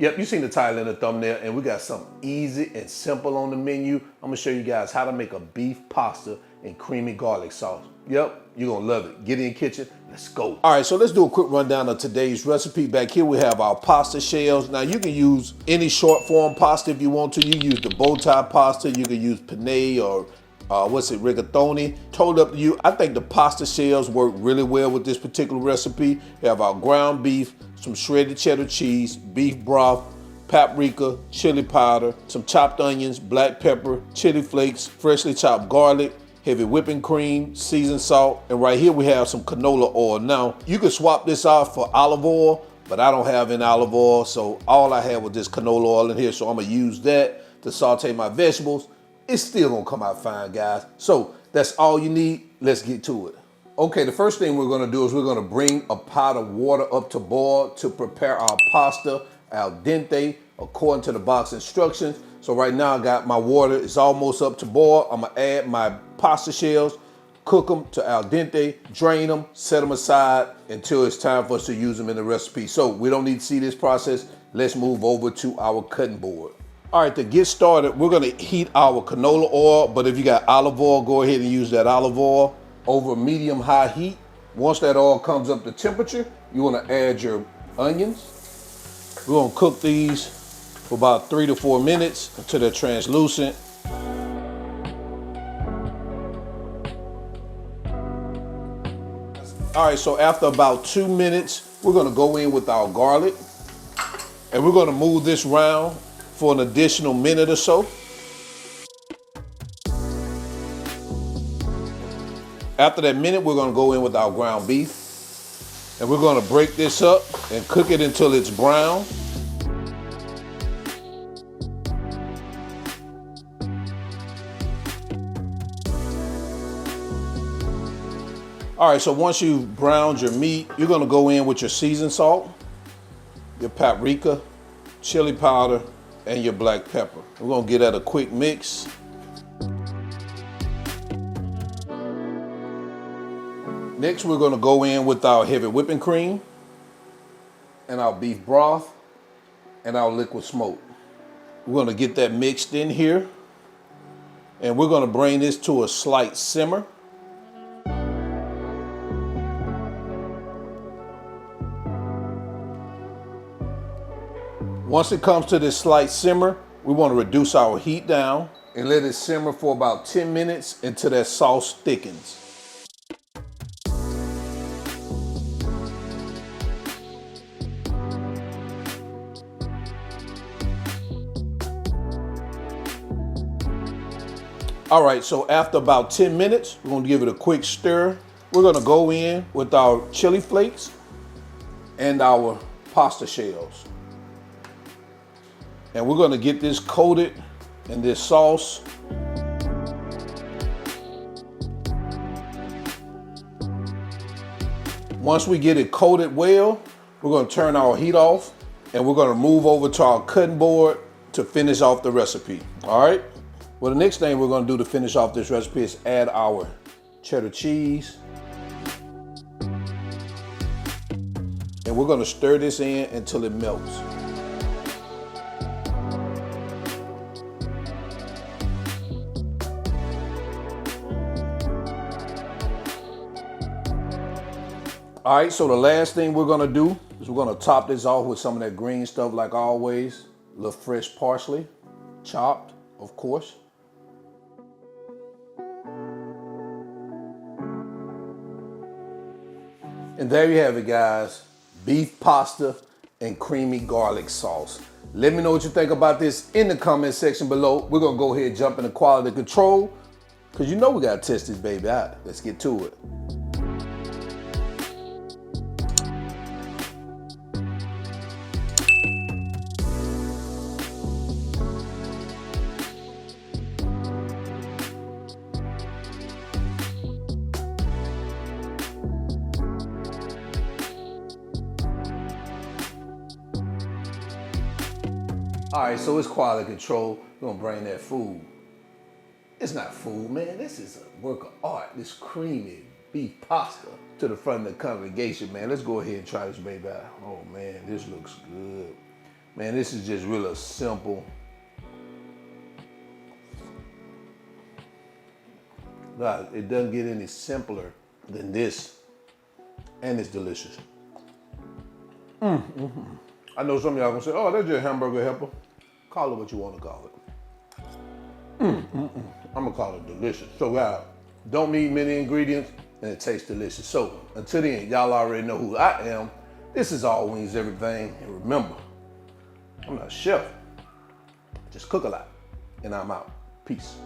Yep, you seen the title in the thumbnail, and we got something easy and simple on the menu. I'm gonna show you guys how to make a beef pasta and creamy garlic sauce. Yep, you're gonna love it. Get in the kitchen, let's go. All right, so let's do a quick rundown of today's recipe. Back here we have our pasta shells. Now you can use any short form pasta if you want to. You can use the bow tie pasta, you can use penne or rigatoni. Totally up to you. I think the pasta shells work really well with this particular recipe. We have our ground beef, some shredded cheddar cheese, beef broth, paprika, chili powder, some chopped onions, black pepper, chili flakes, freshly chopped garlic, heavy whipping cream, seasoned salt, and right here we have some canola oil. Now, you can swap this out for olive oil, but I don't have any olive oil, so all I have was this canola oil in here, so I'm gonna use that to saute my vegetables. It's still gonna come out fine, guys. So that's all you need. Let's get to it. Okay, the first thing we're gonna do is we're gonna bring a pot of water up to boil to prepare our pasta al dente according to the box instructions. So right now I got my water, it's almost up to boil. I'm gonna add my pasta shells, cook them to al dente, drain them, set them aside until it's time for us to use them in the recipe. So we don't need to see this process. Let's move over to our cutting board. All right, to get started, we're gonna heat our canola oil, but if you got olive oil, go ahead and use that olive oil over medium-high heat. Once that oil comes up to temperature, you wanna add your onions. We're gonna cook these for about 3 to 4 minutes until they're translucent. All right, so after about 2 minutes, we're gonna go in with our garlic, and we're gonna move this around for an additional minute or so. After that minute, we're gonna go in with our ground beef, and we're gonna break this up and cook it until it's brown. All right, so once you've browned your meat, you're gonna go in with your seasoned salt, your paprika, chili powder, and your black pepper. We're gonna give that a quick mix. Next, we're gonna go in with our heavy whipping cream and our beef broth and our liquid smoke. We're gonna get that mixed in here, and we're gonna bring this to a slight simmer. Once it comes to this slight simmer, we want to reduce our heat down and let it simmer for about 10 minutes until that sauce thickens. All right, so after about 10 minutes, we're going to give it a quick stir. We're going to go in with our chili flakes and our pasta shells. And we're gonna get this coated in this sauce. Once we get it coated well, we're gonna turn our heat off and we're gonna move over to our cutting board to finish off the recipe, all right? Well, the next thing we're gonna do to finish off this recipe is add our cheddar cheese. And we're gonna stir this in until it melts. All right, so the last thing we're gonna do is we're gonna top this off with some of that green stuff like always. A little fresh parsley, chopped, of course. And there you have it, guys. Beef pasta and creamy garlic sauce. Let me know what you think about this in the comment section below. We're gonna go ahead and jump into quality control, because you know we gotta test this baby out. Let's get to it. All right, so it's quality control. We're gonna bring that food. It's not food, man. This is a work of art. This creamy beef pasta to the front of the congregation, man. Let's go ahead and try this baby out. Oh man, this looks good. Man, this is just really simple. God, it doesn't get any simpler than this. And it's delicious. I know some of y'all gonna say, oh, that's just hamburger helper. Call it what you want to call it. I'm gonna call it delicious. So guys, don't need many ingredients and it tastes delicious. So until then, y'all already know who I am. This is All Wings Everything. And remember, I'm not a chef. I just cook a lot and I'm out. Peace.